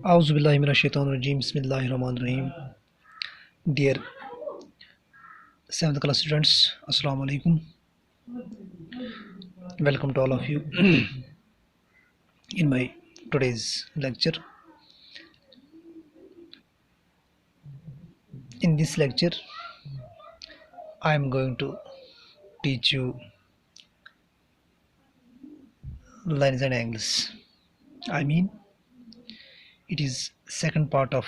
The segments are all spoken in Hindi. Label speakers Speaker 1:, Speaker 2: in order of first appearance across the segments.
Speaker 1: Auzubillahiminash-shaytanir-rajeem. Bismillahir-rahmanir-rahim. Dear 7th class students, Assalamu alaikum. Welcome to all of you in my today's lecture. In this lecture, I am going to teach you lines and angles. I mean, it is second part of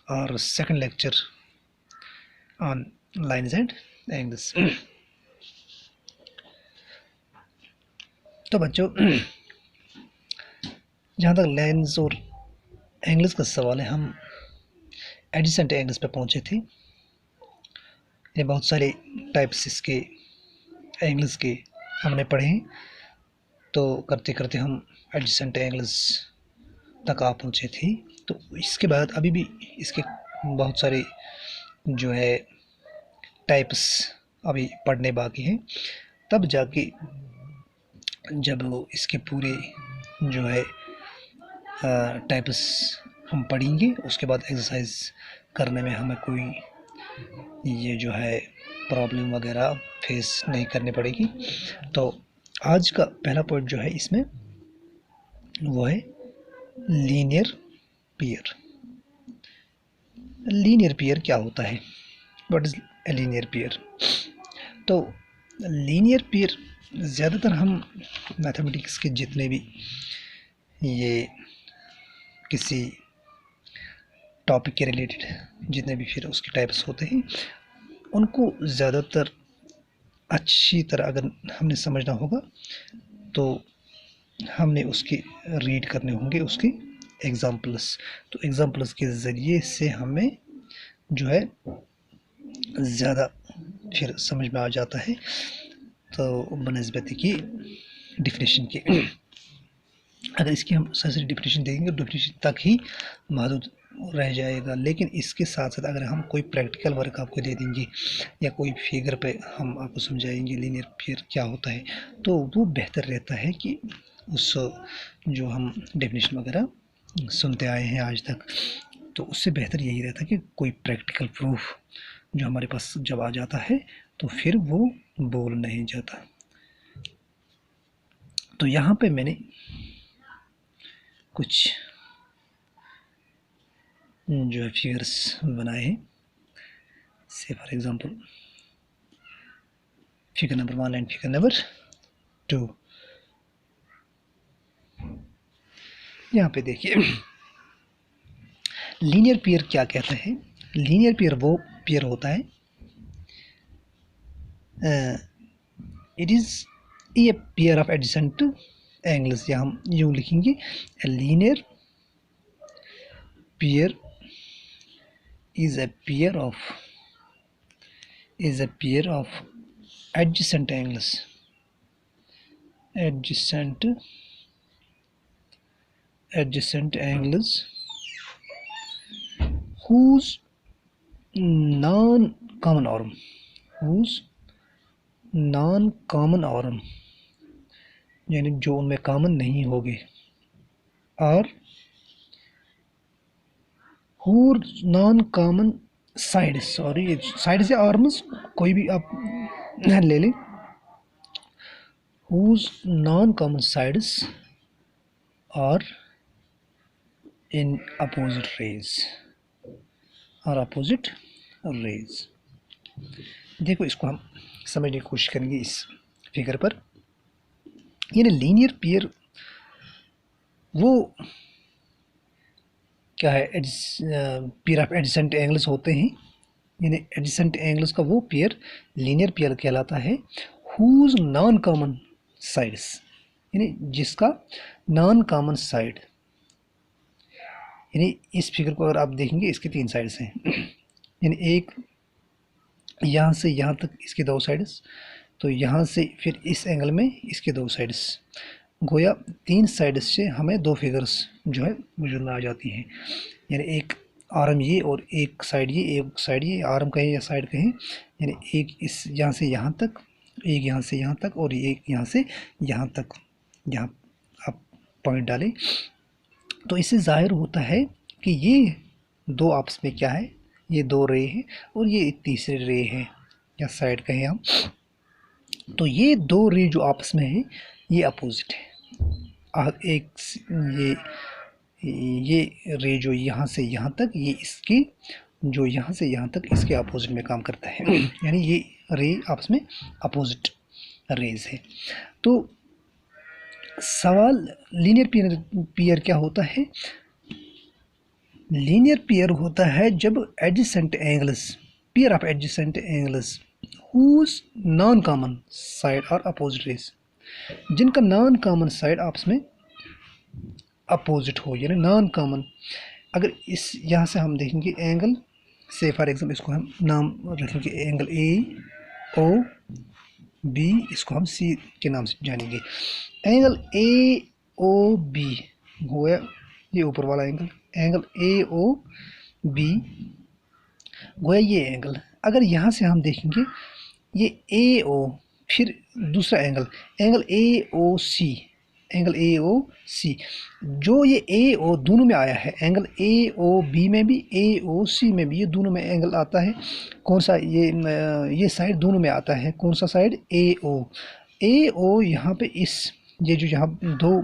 Speaker 1: our second lecture on lines and angles. तो बच्चों, जहाँ तक लाइन्स और एंगल्स का सवाल है, हम एडजेसेंट एंगल्स पे पहुँचे थे। ये बहुत सारे टाइप्स इसके एंगल्स के हमने पढ़े हैं। तो करते करते हम एडजेसेंट एंगल्स तक आ पहुँचे थे। तो इसके बाद अभी भी इसके बहुत सारे जो है टाइप्स अभी पढ़ने बाकी हैं। तब जाके जब इसके पूरे जो है टाइप्स हम पढ़ेंगे, उसके बाद एक्सरसाइज करने में हमें कोई ये जो है प्रॉब्लम वगैरह फेस नहीं करनी पड़ेगी। तो आज का पहला पॉइंट जो है इसमें वो है लीनियर पेयर। लीनियर पेयर क्या होता है? What is a linear pair? तो लीनियर पेयर ज़्यादातर हम मैथमेटिक्स के जितने भी ये किसी टॉपिक के रिलेटेड जितने भी फिर उसके टाइप्स होते हैं, उनको ज़्यादातर अच्छी तरह अगर हमने समझना होगा तो हमने उसके रीड करने होंगे उसके एग्जाम्पल्स। तो एग्जाम्पल्स के ज़रिए से हमें जो है ज़्यादा फिर समझ में आ जाता है। तो बनस्बत की डिफिनेशन के अगर इसकी हम सही डिफिनेशन देंगे तो डिफिनेशन तक ही महदूद रह जाएगा। लेकिन इसके साथ साथ अगर हम कोई प्रैक्टिकल वर्क आपको दे देंगे या कोई फिगर पे हम आपको समझाएंगे लीनियर पेयर क्या होता है, तो वो बेहतर रहता है कि उस जो हम डेफिनेशन वगैरह सुनते आए हैं आज तक, तो उससे बेहतर यही रहता है कि कोई प्रैक्टिकल प्रूफ जो हमारे पास जब आ जाता है तो फिर वो बोल नहीं जाता। तो यहाँ पे मैंने कुछ जो है फिगर्स बनाए हैं। से for example figure number 1 and figure number 2। यहाँ पे देखिए लीनियर पेयर क्या कहता है। लीनियर पेयर वो पेयर होता है, it is a pair of adjacent angles, या हम यूँ लिखेंगे linear pair is a pair of adjacent angles whose non-common arm यानी जो उनमें कॉमन नहीं होंगे, और non common side, sorry side से आर्म्स कोई भी आप ले लें, whose non common sides are in opposite rays. देखो इसको हम समझने की कोशिश करेंगे इस फिगर पर। यानी लीनियर पेयर वो क्या है? पेयर ऑफ एडजेसेंट एंगल्स होते हैं। यानी एडजेसेंट एंगल्स का वो पेयर लीनियर पेयर कहलाता है। हुज नॉन कॉमन साइड्स, यानी जिसका नॉन कॉमन साइड, यानी इस फिगर को अगर आप देखेंगे इसके 3 साइड्स हैं। यानी एक यहाँ से यहाँ तक इसके 2 साइड्स, तो यहाँ से फिर इस एंगल में इसके 2 साइड्स, गोया 3 साइड से हमें 2 फिगर्स जो है वजूद में आ जाती हैं। यानी एक आर्म ये और एक साइड ये, एक साइड ये, आर्म कहें या साइड कहें। यानी एक इस यहाँ से यहाँ तक, एक यहाँ से यहाँ तक, और एक यहाँ से यहाँ तक। यहाँ आप पॉइंट डालें तो इससे ज़ाहिर होता है कि ये दो आपस में क्या है, ये दो रे हैं और ये तीसरे रे है या साइड कहें हम। तो ये दो रे जो आपस में है ये अपोजिट है। एक ये रे जो यहाँ से यहाँ तक, ये इसकी जो यहाँ से यहाँ तक इसके अपोजिट में काम करता है यानी ये रे आपस में अपोजिट रेज है। तो सवाल लीनियर पेयर क्या होता है? लीनियर पेयर होता है जब adjacent angles, pair of adjacent angles whose non common side और अपोजिट रेज, जिनका नॉन कॉमन साइड आपस में अपोजिट हो, यानी नॉन कॉमन। अगर इस यहाँ से हम देखेंगे एंगल, से फॉर एग्जाम्पल इसको हम नाम रखेंगे एंगल ए ओ बी, इसको हम सी के नाम से जानेंगे। एंगल ए ओ बी गोया ये ऊपर वाला angle, angle A O B गोया ये एंगल। अगर यहाँ से हम देखेंगे ये ए ओ, फिर दूसरा angle, angle A O C, angle A O C, जो ये ए ओ दोनों में आया है, एंगल ए ओ बी में भी ए ओ सी में भी, ये दोनों में एंगल आता है। कौन सा? ये साइड दोनों में आता है। कौन सा साइड? ए ओ। ए ओ यहाँ पे इस ये जो यहाँ दो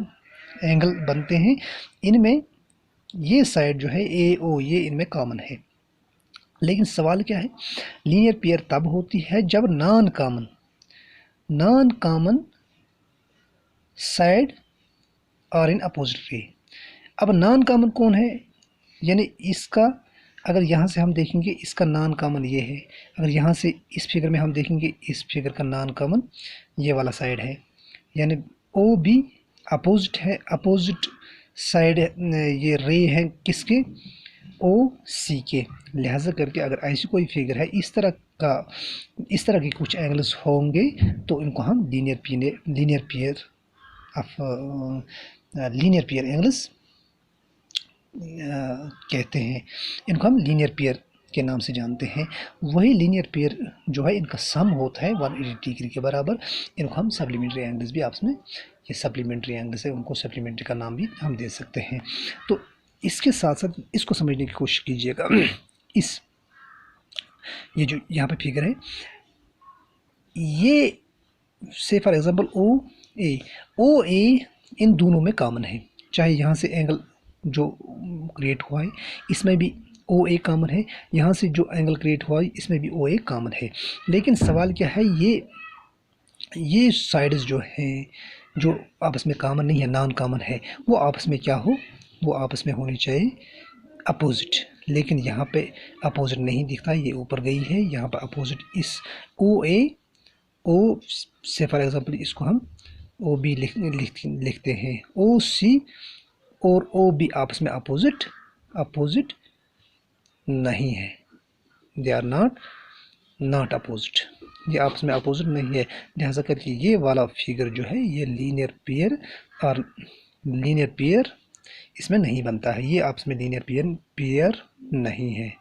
Speaker 1: एंगल बनते हैं इनमें ये साइड जो है ए ओ ये इनमें कॉमन है। लेकिन सवाल क्या है? लीनियर पेयर तब होती है जब नॉन कॉमन साइड और इन अपोजिट रे। अब नॉन कॉमन कौन है? यानी इसका अगर यहाँ से हम देखेंगे इसका नॉन कॉमन ये है, अगर यहाँ से इस फिगर में हम देखेंगे इस फिगर का नॉन कॉमन ये वाला साइड है, यानी ओ बी अपोजिट है, अपोजिट साइड ये रे है किसके? ओ सी के। लिहाजा करके अगर ऐसी कोई फिगर है इस तरह के कुछ एंगल्स होंगे तो इनको हम लीनियर पेयर एंगल्स कहते हैं। इनको हम लीनियर पेयर के नाम से जानते हैं। वही लीनियर पेयर जो है इनका सम होता है 180 डिग्री के बराबर। इनको हम सप्लीमेंट्री एंगल्स भी आपस में, ये सप्लीमेंट्री एंगल्स है, उनको सप्लीमेंट्री का नाम भी हम दे सकते हैं। तो इसके साथ साथ इसको समझने की कोशिश कीजिएगा। ये जो यहाँ पे फिगर है, ये से फॉर एग्जांपल ओ ए इन दोनों में कॉमन है। चाहे यहाँ से एंगल जो क्रिएट हुआ है इसमें भी ओ ए कॉमन है, यहाँ से जो एंगल क्रिएट हुआ है इसमें भी ओ ए कॉमन है। लेकिन सवाल क्या है, ये साइड्स जो हैं जो आपस में कॉमन नहीं है, नॉन कॉमन है, वो आपस में क्या हो? वो आपस में होनी चाहिए अपोजिट। लेकिन यहाँ पे अपोजिट नहीं दिखता, ये ऊपर गई है, यहाँ पर अपोजिट इस ओ से फॉर एग्जांपल इसको हम ओ बी लिखते हैं। ओ सी और ओ बी आपस में अपोजिट नहीं है, दे आर नॉट अपोजिट, ये आपस में अपोजिट नहीं है। लिहाजा करके ये वाला फिगर जो है ये लीनियर पेयर इसमें नहीं बनता है, ये आपस में लीनियर पेयर नहीं है।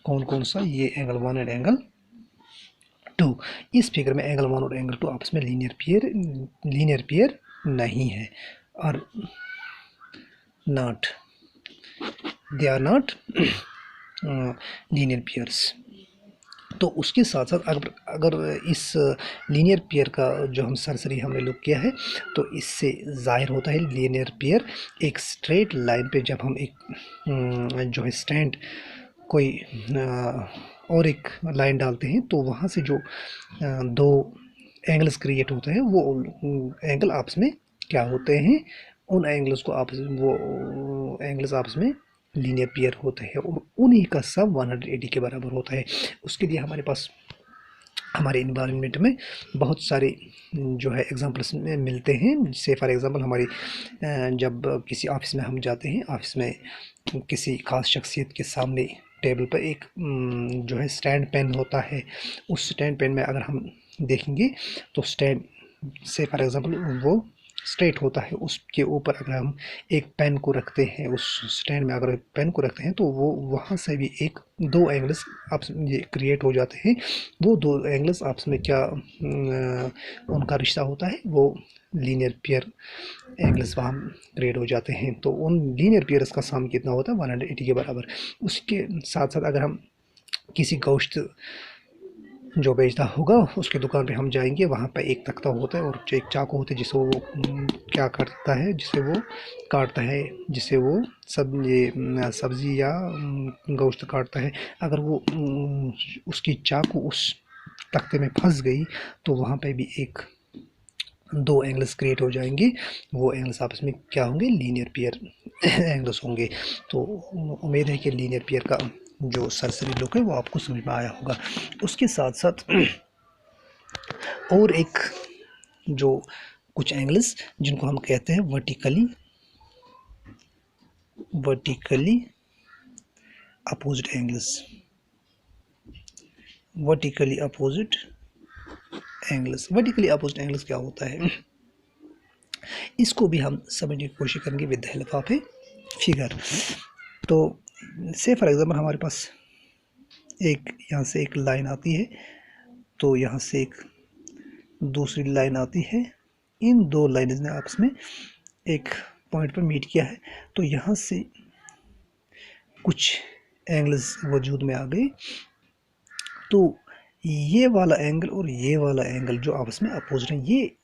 Speaker 1: कौन सा? ये एंगल 1 और एंगल 2। इस फिगर में एंगल 1 और एंगल 2 आपस में लीनियर पेयर नहीं है और they are not linear pairs. तो उसके साथ साथ अगर इस लीनियर पेयर का जो हम सरसरी हमने लुक किया है तो इससे जाहिर होता है लीनियर पेयर एक स्ट्रेट लाइन पे जब हम एक जो है स्टैंड कोई और एक लाइन डालते हैं तो वहाँ से जो दो एंगल्स क्रिएट होते हैं वो एंगल आपस में क्या होते हैं? उन एंगल्स को वो एंगल्स आपस में लीनियर पेयर होते हैं और उन्हीं का सम 180 के बराबर होता है। उसके लिए हमारे पास हमारे इन्वायरमेंट में बहुत सारे जो है एग्जांपल्स में मिलते हैं। जैसे फॉर एग्जांपल हमारी जब किसी ऑफिस में हम जाते हैं, ऑफिस में किसी खास शख्सियत के सामने टेबल पर एक जो है स्टैंड पेन होता है। उस स्टैंड पेन में अगर हम देखेंगे तो स्टैंड से फॉर एग्जांपल वो स्ट्रेट होता है उसके ऊपर अगर हम एक पेन को रखते हैं, उस स्टैंड में अगर पेन को रखते हैं तो वो वहाँ से भी एक दो एंगल्स आपस में ये क्रिएट हो जाते हैं। वो दो एंगल्स आपस में क्या उनका रिश्ता होता है, वो लीनियर पेयर एंगल्स वहाँ क्रिएट हो जाते हैं। तो उन लीनियर पेयर्स का सम कितना होता है 180 के बराबर। उसके साथ साथ अगर हम किसी गोश्त जो बेचता होगा उसकी दुकान पे हम जाएंगे, वहाँ पे एक तख्ता होता है और एक चाकू होता है जिससे वो क्या करता है, जिससे वो काटता है, जिससे वो ये सब्ज़ी या गोश्त काटता है। अगर वो उसकी चाकू उस तख्ते में फंस गई तो वहाँ पे भी एक दो एंगल्स क्रिएट हो जाएंगे। वो एंगल्स आपस में क्या होंगे, लीनियर पेयर एंगल्स होंगे। तो उम्मीद है कि लीनियर पेयर का जो सरसरी लुक है वो आपको समझ में आया होगा। उसके साथ साथ और एक जो कुछ एंगल्स जिनको हम कहते हैं vertically opposite angles. Vertically opposite angles क्या होता है, इसको भी हम समझने की कोशिश करेंगे with the help of a figure. तो से फॉर एग्जाम्पल हमारे पास एक यहाँ से एक लाइन आती है, तो यहाँ से एक दूसरी लाइन आती है, इन दो लाइन्स ने आपस में एक पॉइंट पर मीट किया है। तो यहाँ से कुछ एंगल्स वजूद में आ गए। तो ये वाला एंगल और ये वाला एंगल जो आपस में अपोजिट हैं, ये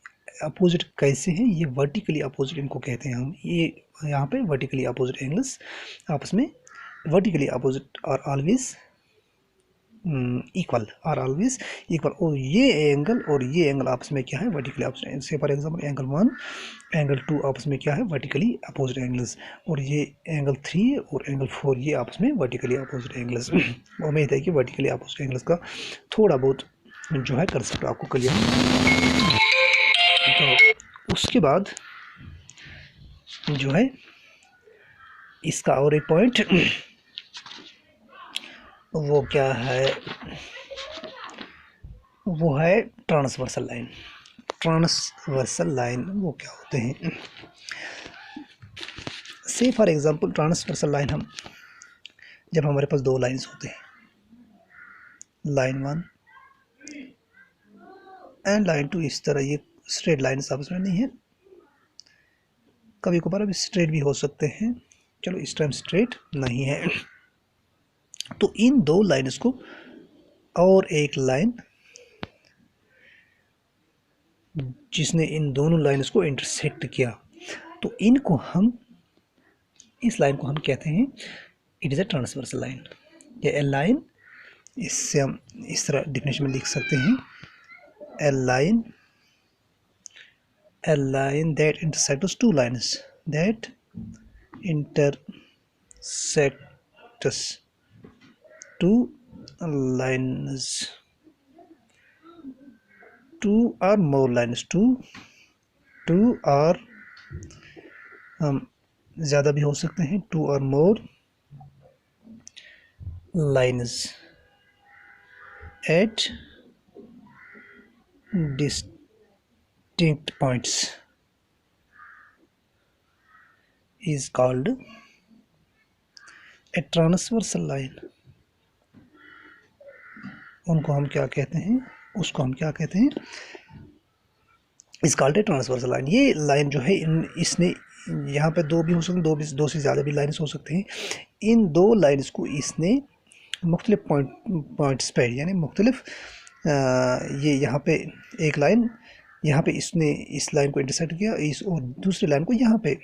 Speaker 1: अपोजिट कैसे हैं, ये वर्टिकली अपोजिट इनको कहते हैं हम। ये यहाँ पे वर्टिकली अपोजिट एंगल्स आपस में vertically opposite are always equal और ये एंगल आपस में क्या है, वर्टिकली अपोजिट। से फॉर एग्जांपल एंगल 1 एंगल 2 आपस में क्या है, वर्टिकली अपोजिट एंगल्स। और ये एंगल 3 और एंगल 4 ये आपस में वर्टिकली अपोजिट एंगल्स। उम्मीद है कि वर्टिकली अपोजिट एंगल्स का थोड़ा बहुत जो है कंसेप्ट आपको क्लियर। तो उसके बाद जो है इसका और एक पॉइंट वो क्या है, वो है ट्रांसवर्सल लाइन। वो क्या होते हैं, से फॉर एग्जांपल ट्रांसवर्सल लाइन हम जब हमारे पास दो लाइंस होते हैं, लाइन 1 एंड लाइन 2, इस तरह ये स्ट्रेट लाइन्स आपस में नहीं है, कभी कभार भी स्ट्रेट भी हो सकते हैं, चलो इस टाइम स्ट्रेट नहीं है। तो इन दो लाइन्स को और एक लाइन जिसने इन दोनों लाइन्स को इंटरसेक्ट किया, तो इनको हम, इस लाइन को हम कहते हैं it is a transversal line या ए लाइन। इससे हम इस तरह डिफिनेशन में लिख सकते हैं, a line that intersects two lines two or more lines, two or ज़्यादा भी हो सकते हैं, two or more lines at distinct points is called a transversal line। उनको हम क्या कहते हैं, उसको हम क्या कहते हैं, इस कॉल्ड ए ट्रांसवर्सल लाइन। ये लाइन जो है इसने यहाँ पे दो भी हो सकते हैं, दो से ज़्यादा भी लाइन्स हो सकते हैं। इन दो लाइन्स को इसने मुख्तलिफ पॉइंट्स पे यानी मुख्तलिफ ये यहाँ पे एक लाइन यहाँ पे इसने इस लाइन को इंटरसेक्ट किया, इस और दूसरी लाइन को यहाँ पे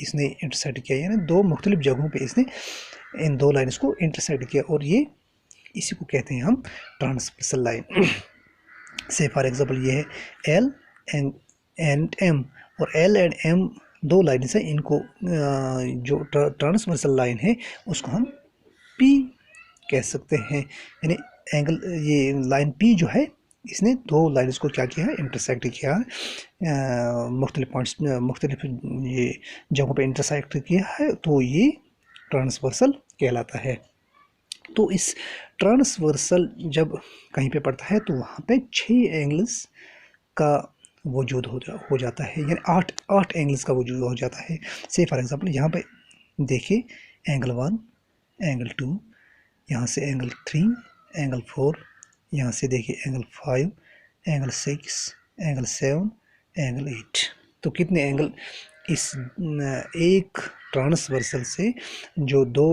Speaker 1: इसने इंटरसेक्ट किया, यानी दो मुख्तलिफ जगहों पे इसने इन दो लाइन्स को इंटरसेक्ट किया, और ये इसी को कहते हैं हम ट्रांसवर्सल लाइन। से फॉर एग्जांपल ये है एल एंड एम, और एल एंड एम दो लाइन्स हैं, इनको जो ट्रांसवर्सल लाइन है उसको हम पी कह सकते हैं। यानी एंगल ये लाइन पी जो है इसने दो लाइन्स को क्या किया है, इंटरसेक्ट किया है, मुख्तलिफ पॉइंट्स मुख्तलिफ ये जगहों पे इंटरसेक्ट किया है, तो ये ट्रांसवर्सल कहलाता है। तो इस ट्रांसवर्सल जब कहीं पे पड़ता है तो वहाँ पे 6 एंगल्स का वजूद हो जाता है, यानी 8 एंगल्स का वजूद हो जाता है। से फॉर एग्जांपल यहाँ पे देखिए एंगल 1, एंगल 2, यहाँ से एंगल 3, एंगल 4, यहाँ से देखिए एंगल 5, एंगल 6, एंगल 7, एंगल 8। तो कितने एंगल इस एक ट्रांसवर्सल से जो दो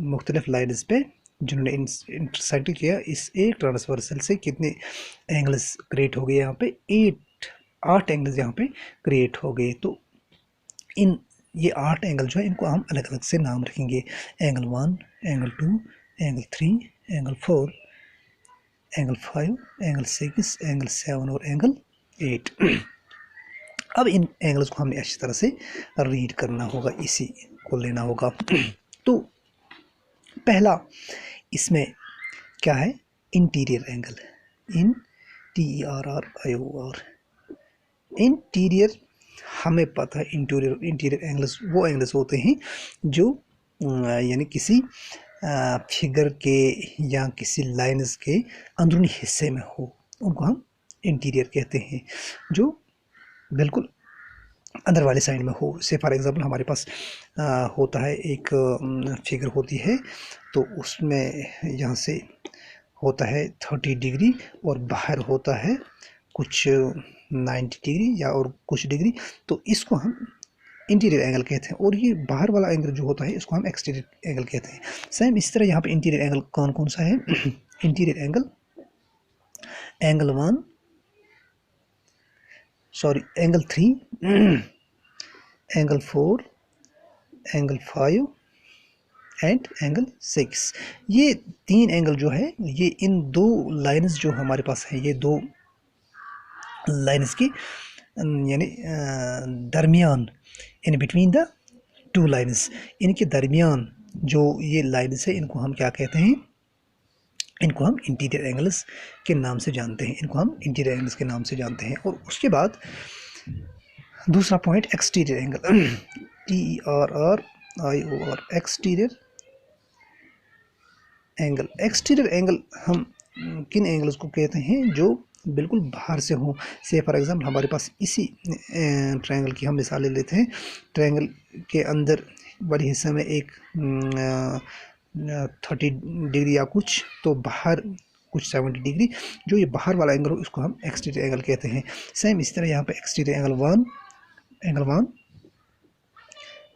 Speaker 1: मुख्तलिफ लाइन्स पे जिन्होंने इंटरसेक्ट किया, इस एक ट्रांसवर्सल से कितने एंगल्स क्रिएट हो गए यहाँ पे 8 एंगल्स यहाँ पे क्रिएट हो गए। तो इन ये 8 एंगल जो है इनको हम अलग अलग से नाम रखेंगे, angle 1, angle 2, angle 3, angle 4, angle 5, angle 6, angle 7 और एंगल 8। अब इन एंगल्स को हमने अच्छी तरह से रीड करना होगा, इसी को लेना होगा। तो पहला इसमें क्या है, इंटीरियर एंगल, इन TERRIOR। इंटीरियर हमें पता है, इंटीरियर एंगल्स वो एंगल्स होते हैं जो यानी किसी फिगर के या किसी लाइन्स के अंदरूनी हिस्से में हो, उनको हम इंटीरियर कहते हैं, जो बिल्कुल अंदर वाले साइड में हो। से फॉर एग्जांपल हमारे पास होता है एक फिगर होती है, तो उसमें यहाँ से होता है 30 डिग्री और बाहर होता है कुछ 90 डिग्री या और कुछ डिग्री, तो इसको हम इंटीरियर एंगल कहते हैं। और ये बाहर वाला एंगल जो होता है इसको हम एक्सटीरियर एंगल कहते हैं। सेम इस तरह यहाँ पे इंटीरियर एंगल कौन कौन सा है interior angle, angle 1, sorry angle 3, angle 4, angle 5 and angle 6। ये 3 एंगल जो है ये इन दो लाइन्स जो हमारे पास है, ये दो लाइन्स की यानी दरमियान, in between the two lines, इनके दरमियान जो ये लाइन्स है इनको हम क्या कहते हैं, इनको हम इंटीरियर एंगल्स के नाम से जानते हैं, इनको हम इंटीरियर एंगल्स के नाम से जानते हैं। और उसके बाद दूसरा point exterior angle, TERRIOR, exterior angle. Exterior angle हम किन एंगल्स को कहते हैं जो बिल्कुल बाहर से हो। से फॉर एग्जांपल हमारे पास इसी ट्रायंगल की हम मिसाल ले लेते हैं, ट्रायंगल के अंदर वाले हिस्से में एक 30 डिग्री या कुछ, तो बाहर कुछ 70 डिग्री, जो ये बाहर वाला एंगल हो इसको हम एक्सटीरियर एंगल कहते हैं। सेम इस तरह यहाँ पे एक्सटीरियर एंगल 1,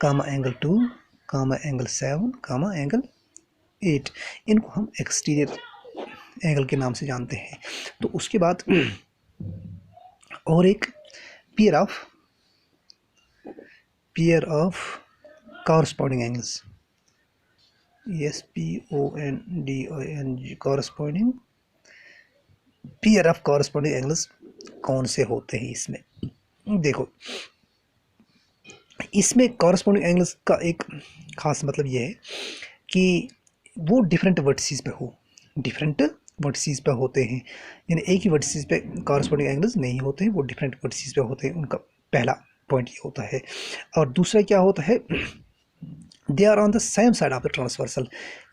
Speaker 1: कामा एंगल 2, कामा एंगल 7, कामा एंगल 8, इनको हम एक्सटीरियर एंगल के नाम से जानते हैं। तो उसके बाद और एक pair of corresponding angles, SPONDING, corresponding, pair of corresponding angles कौन से होते हैं इसमें, देखो इसमें कॉरस्पॉन्डिंग एंगल्स का एक खास मतलब ये है कि वो डिफरेंट वर्टिसेस पे हो, डिफरेंट वर्टिसेस पे होते हैं, यानी एक ही वर्टिसेस पे कॉरस्पॉन्डिंग एंगल्स नहीं होते हैं, वो डिफरेंट वर्टिसेस पे होते हैं। उनका पहला पॉइंट ये होता है। और दूसरा क्या होता है, they are on the same side of the transversal,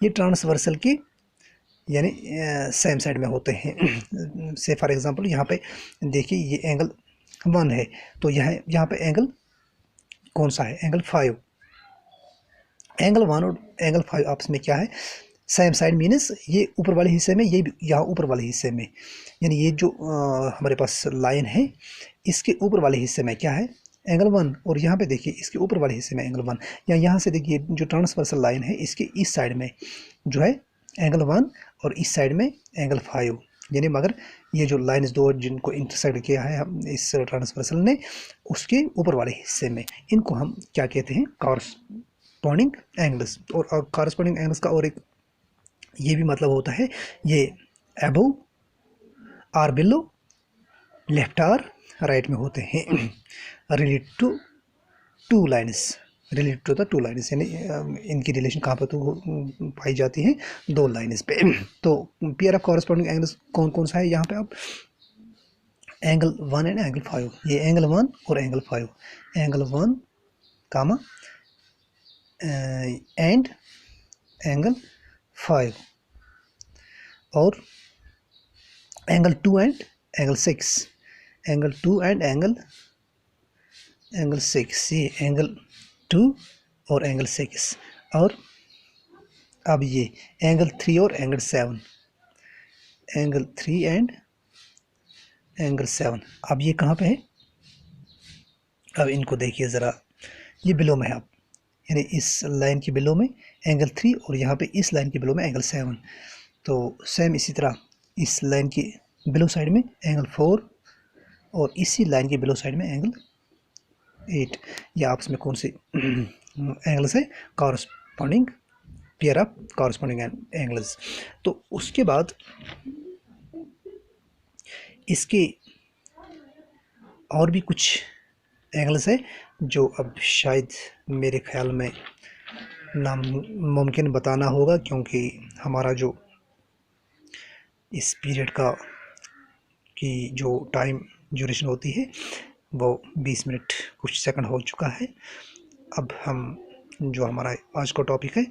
Speaker 1: ये ट्रांसवर्सल के यानी सेम साइड में होते हैं। से फॉर एग्जांपल यहाँ पे देखिए ये एंगल 1 है, तो यहाँ पे एंगल कौन सा है, एंगल 5। एंगल 1 और एंगल 5 आपस में क्या है, सेम साइड मीनस ये ऊपर वाले हिस्से में, ये यहाँ ऊपर वाले हिस्से में, यानी ये जो हमारे पास लाइन है इसके ऊपर वाले हिस्से में क्या है एंगल 1, और यहाँ पे देखिए इसके ऊपर वाले हिस्से में एंगल 1, या यहाँ से देखिए जो ट्रांसवर्सल लाइन है इसके इस साइड में जो है एंगल 1 और इस साइड में एंगल 5, यानी मगर ये जो लाइन्स दो जिनको इंटरसेक्ट किया है हम इस ट्रांसवर्सल ने, उसके ऊपर वाले हिस्से में, इनको हम क्या कहते हैं, कॉरस्पॉन्डिंग एंगल्स। और कॉरस्पॉन्डिंग एंगल्स का और एक ये भी मतलब होता है, ये अबव और बिलो, लेफ्ट और राइट में होते हैं, रिलेटेड टू टू लाइन्स, यानी इनकी रिलेशन कहाँ पर तो पाई जाती है, दो लाइन्स पे। तो पेयर ऑफ कॉरस्पॉन्डिंग एंगल्स कौन कौन सा है यहाँ पे, आप एंगल 1 एंड एंगल 5, ये एंगल 1 और angle 5, angle 1 comma and angle 5, और angle 2 and angle 6, angle 2 and angle 6, ये एंगल 2 और एंगल 6। और अब ये एंगल 3 और एंगल 7, एंगल 3 एंड एंगल 7। अब ये कहाँ पे है? अब इनको देखिए ज़रा, ये बिलो में है। अब यानी इस लाइन के बिलो में एंगल 3 और यहाँ पे इस लाइन के बिलो में एंगल 7। तो सेम इसी तरह इस लाइन के बिलो साइड में एंगल 4 और इसी लाइन के बिलो साइड में एंगल 8। ये आपस में कौन से एंगल से corresponding pair of corresponding angles. तो उसके बाद इसके और भी कुछ एंगल्स है जो अब शायद मेरे ख्याल में नामुमकिन बताना होगा, क्योंकि हमारा जो इस पीरियड का की जो टाइम ड्यूरेशन होती है वो 20 मिनट कुछ सेकंड हो चुका है। अब हम जो हमारा आज का टॉपिक है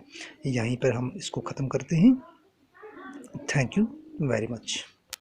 Speaker 1: यहीं पर हम इसको ख़त्म करते हैं। Thank you very much.